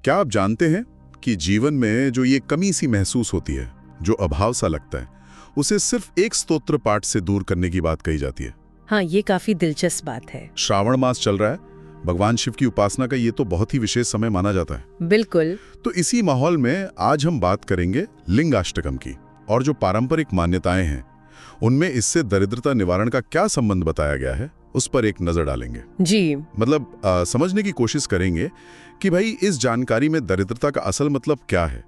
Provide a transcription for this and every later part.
क्या आप जानते हैं कि जीवन में जो ये कमी सी महसूस होती है, जो अभाव सा लगता है, उसे सिर्फ एक स्तोत्र पाठ से दूर करने की बात कही जाती है। हाँ, ये काफी दिलचस्प बात है। श्रावण मास चल रहा है, भगवान शिव की उपासना का ये तो बहुत ही विशेष समय माना जाता है। बिल्कुल। तो इसी माहौल में आज हम बात करेंगे लिंगाष्टकम की, और जो पारंपरिक मान्यताएं हैं उनमें इससे दरिद्रता निवारण का क्या संबंध बताया गया है, उस पर एक नजर डालेंगे। जी, मतलब समझने की कोशिश करेंगे कि भाई इस जानकारी में दरिद्रता का असल मतलब क्या है,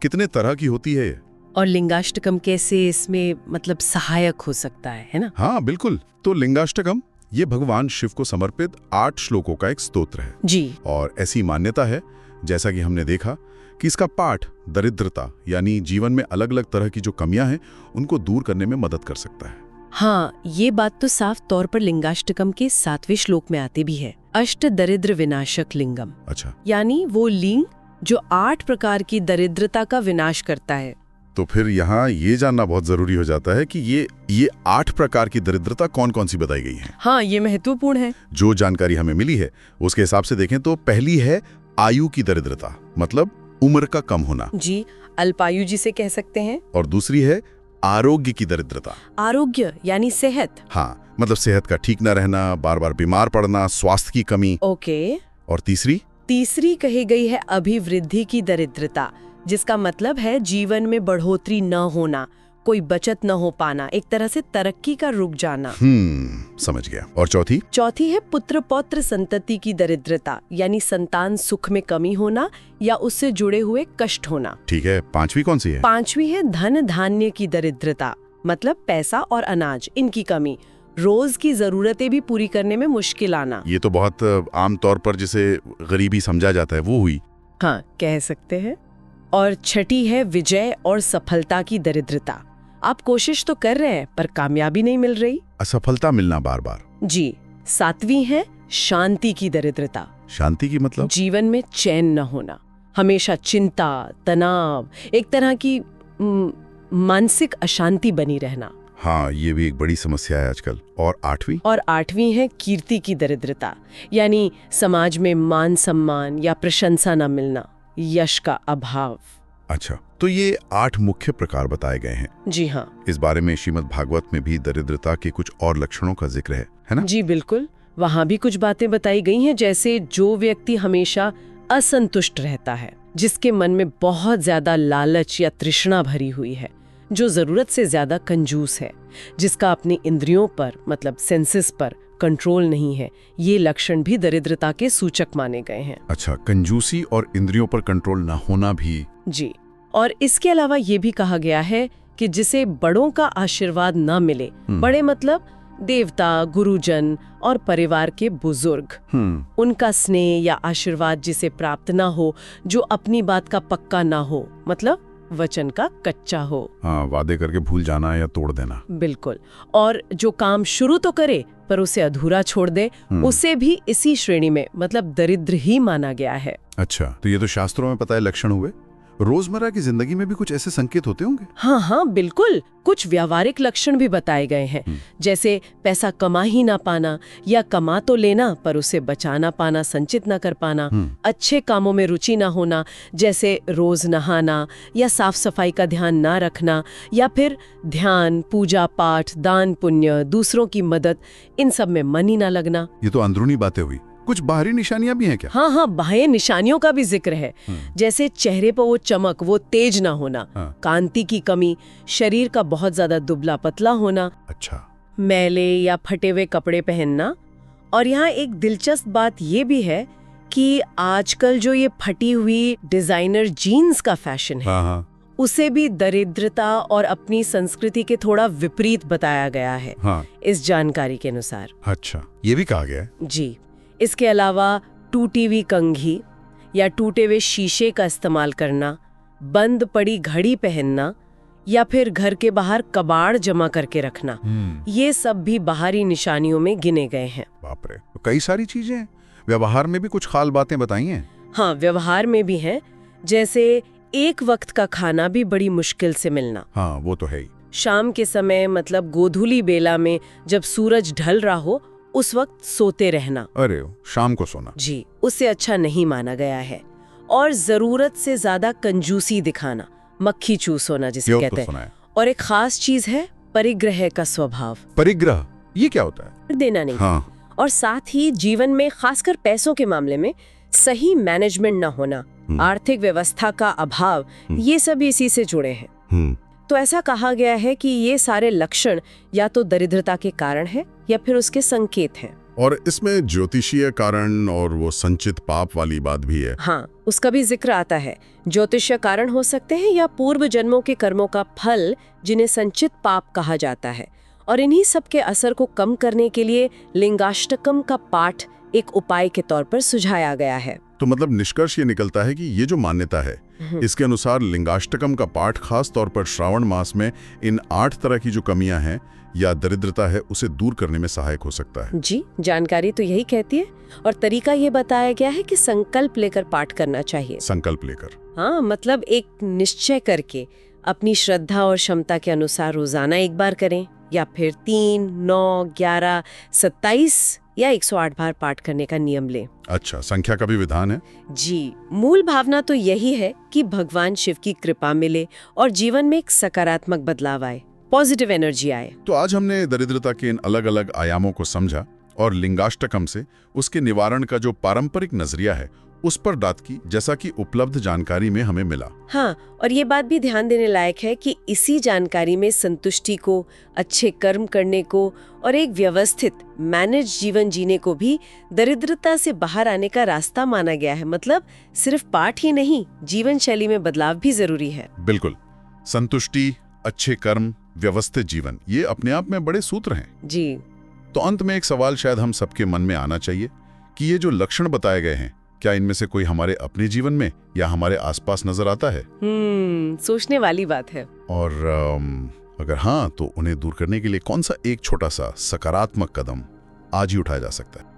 कितने तरह की होती है ये, और लिंगाष्टकम कैसे इसमें मतलब सहायक हो सकता है ना? हाँ बिल्कुल। तो लिंगाष्टकम ये भगवान शिव को समर्पित 8 श्लोकों का एक स्तोत्र है जी। और ऐसी मान्यता है, जैसा कि हमने देखा, कि इसका पाठ दरिद्रता यानी जीवन में अलग अलग तरह की जो कमियां हैं उनको दूर करने में मदद कर सकता है। हाँ, ये बात तो साफ तौर पर लिंगाष्टकम के 7वें श्लोक में आती भी है। अष्ट दरिद्र विनाशक लिंगम। अच्छा, यानी वो लिंग जो 8 प्रकार की दरिद्रता का विनाश करता है। तो फिर यहाँ ये जानना बहुत जरूरी हो जाता है कि ये 8 प्रकार की दरिद्रता कौन कौन सी बताई गई है। हाँ, ये महत्वपूर्ण है। जो जानकारी हमें मिली है उसके हिसाब से देखें तो पहली है आयु की दरिद्रता, मतलब उम्र का कम होना। जी, अल्पायु जिसे कह सकते हैं। और दूसरी है आरोग्य की दरिद्रता। आरोग्य यानी सेहत। हाँ, मतलब सेहत का ठीक न रहना, बार बार बीमार पड़ना, स्वास्थ्य की कमी। ओके। और तीसरी कही गई है अभिवृद्धि की दरिद्रता, जिसका मतलब है जीवन में बढ़ोतरी न होना, कोई बचत न हो पाना, एक तरह से तरक्की का रुक जाना। समझ गया। और चौथी है पुत्र पौत्र संतति की दरिद्रता, यानी संतान सुख में कमी होना या उससे जुड़े हुए कष्ट होना। ठीक है। पांचवी कौन सी है? पांचवी है धन धान्य की दरिद्रता, मतलब पैसा और अनाज इनकी कमी, रोज की जरूरतें भी पूरी करने में मुश्किल आना। ये तो बहुत आम तौर पर जिसे गरीबी समझा जाता है वो हुई। हाँ, कह सकते हैं। और छठी है विजय और सफलता की दरिद्रता। आप कोशिश तो कर रहे हैं पर कामयाबी नहीं मिल रही, असफलता मिलना बार बार। जी। 7वीं है शांति की दरिद्रता। शांति की मतलब? जीवन में चैन न होना, हमेशा चिंता, तनाव, एक तरह की मानसिक अशांति बनी रहना। हाँ, ये भी एक बड़ी समस्या है आजकल। और आठवीं है कीर्ति की दरिद्रता, यानी समाज में मान सम्मान या प्रशंसा न मिलना, यश का अभाव। अच्छा, तो ये 8 मुख्य प्रकार बताए गए हैं। जी हाँ। इस बारे में श्रीमद् भागवत में भी दरिद्रता के कुछ और लक्षणों का जिक्र है ना? जी बिल्कुल, वहाँ भी कुछ बातें बताई गई हैं, जैसे जो व्यक्ति हमेशा असंतुष्ट रहता है, जिसके मन में बहुत ज्यादा लालच या तृष्णा भरी हुई है, जो जरूरत से ज्यादा कंजूस है, जिसका अपनी इंद्रियों पर मतलब सेंसेस पर कंट्रोल नहीं है, ये लक्षण भी दरिद्रता के सूचक माने गए हैं। अच्छा, कंजूसी और इंद्रियों पर कंट्रोल ना होना भी। जी, और इसके अलावा ये भी कहा गया है कि जिसे बड़ों का आशीर्वाद ना मिले, बड़े मतलब देवता, गुरुजन और परिवार के बुजुर्ग, उनका स्नेह या आशीर्वाद जिसे प्राप्त ना हो, जो अपनी बात का पक्का ना हो, मतलब वचन का कच्चा हो। हाँ, वादे करके भूल जाना या तोड़ देना। बिल्कुल। और जो काम शुरू तो करे पर उसे अधूरा छोड़ दे, उसे भी इसी श्रेणी में मतलब दरिद्र ही माना गया है। अच्छा, तो ये तो शास्त्रों में पता है लक्षण हुए। रोजमर्रा की जिंदगी में भी कुछ ऐसे संकेत होते होंगे? हाँ, बिल्कुल। कुछ व्यावहारिक लक्षण भी बताए गए हैं, जैसे पैसा कमा ही ना पाना या कमा तो लेना पर उसे बचा ना पाना, संचित ना कर पाना, अच्छे कामों में रुचि ना होना, जैसे रोज नहाना या साफ सफाई का ध्यान ना रखना, या फिर ध्यान, पूजा पाठ, दान पुण्य, दूसरों की मदद, इन सब में मन ही ना लगना। ये तो अंदरूनी बातें हुई। कुछ बाहरी निशानियां भी हैं क्या? हाँ, बाह्य निशानियों का भी जिक्र है, जैसे चेहरे पर वो चमक, वो तेज ना होना, कांति की कमी, शरीर का बहुत ज्यादा दुबला पतला होना, अच्छा, मैले या फटे हुए कपड़े पहनना। और यहाँ एक दिलचस्प बात ये भी है कि आजकल जो ये फटी हुई डिजाइनर जीन्स का फैशन है, हाँ। उसे भी दरिद्रता और अपनी संस्कृति के थोड़ा विपरीत बताया गया है, इस जानकारी के अनुसार। अच्छा, ये भी कहा गया है। जी। इसके अलावा टूटी हुई कंघी या टूटे हुए शीशे का इस्तेमाल करना, बंद पड़ी घड़ी पहनना या फिर घर के बाहर कबाड़ जमा करके रखना, ये सब भी बाहरी निशानियों में गिने गए हैं। बाप रे, तो कई सारी चीजें हैं। व्यवहार में भी कुछ खास बातें बताई हैं? हाँ, व्यवहार में भी हैं, जैसे एक वक्त का खाना भी बड़ी मुश्किल से मिलना। हाँ, वो तो है ही। शाम के समय मतलब गोधूली बेला में जब सूरज ढल रहा हो, उस वक्त सोते रहना। अरे, शाम को सोना? जी, उससे अच्छा नहीं माना गया है। और जरूरत से ज्यादा कंजूसी दिखाना, मक्खी चूस होना जिसे ये कहते तो हैं। सुना है। और एक खास चीज है परिग्रह का स्वभाव, परिग्रह, ये क्या होता है? देना नहीं। हाँ। और साथ ही जीवन में खासकर पैसों के मामले में सही मैनेजमेंट ना होना, आर्थिक व्यवस्था का अभाव, ये सब इसी से जुड़े हैं। तो ऐसा कहा गया है कि ये सारे लक्षण या तो दरिद्रता के कारण है या फिर उसके संकेत हैं। और इसमें ज्योतिषीय कारण और वो संचित पाप वाली बात भी है। हाँ, उसका भी जिक्र आता है। ज्योतिषीय कारण हो सकते हैं या पूर्व जन्मों के कर्मों का फल, जिन्हें संचित पाप कहा जाता है। और इन्हीं सब के असर को कम करने के लिए लिंगाष्टकम का पाठ एक उपाय के तौर पर सुझाया गया है। तो मतलब निष्कर्ष ये निकलता है कि ये जो मान्यता है, इसके अनुसार लिंगाष्टकम का पाठ खास तौर पर श्रावण मास में इन 8 तरह की जो कमियां हैं या दरिद्रता है उसे दूर करने में सहायक हो सकता है। जी, जानकारी तो यही कहती है। और तरीका ये बताया गया है कि संकल्प लेकर पाठ करना चाहिए। संकल्प लेकर? हाँ, मतलब एक निश्चय करके अपनी श्रद्धा और क्षमता के अनुसार रोजाना एक बार करें, या फिर 3, 9, 11, 27 या 108 बार पाठ करने का नियम लें। अच्छा, संख्या का भी विधान है? जी, मूल भावना तो यही है कि भगवान शिव की कृपा मिले और जीवन में एक सकारात्मक बदलाव आए, पॉजिटिव एनर्जी आए। तो आज हमने दरिद्रता के इन अलग अलग आयामों को समझा और लिंगाष्टकम से उसके निवारण का जो पारंपरिक नजरिया है उस पर बात की, जैसा कि उपलब्ध जानकारी में हमें मिला। हाँ, और ये बात भी ध्यान देने लायक है कि इसी जानकारी में संतुष्टि को, अच्छे कर्म करने को और एक व्यवस्थित मैनेज जीवन जीने को भी दरिद्रता से बाहर आने का रास्ता माना गया है। मतलब सिर्फ पाठ ही नहीं, जीवन शैली में बदलाव भी जरूरी है। बिल्कुल, संतुष्टि, अच्छे कर्म, व्यवस्थित जीवन, ये अपने आप में बड़े सूत्र हैं। जी। तो अंत में एक सवाल शायद हम सबके मन में आना चाहिए कि ये जो लक्षण बताए गए हैं, क्या इनमें से कोई हमारे अपने जीवन में या हमारे आसपास नजर आता है? सोचने वाली बात है। और अगर हाँ, तो उन्हें दूर करने के लिए कौन सा एक छोटा सा सकारात्मक कदम आज ही उठाया जा सकता है?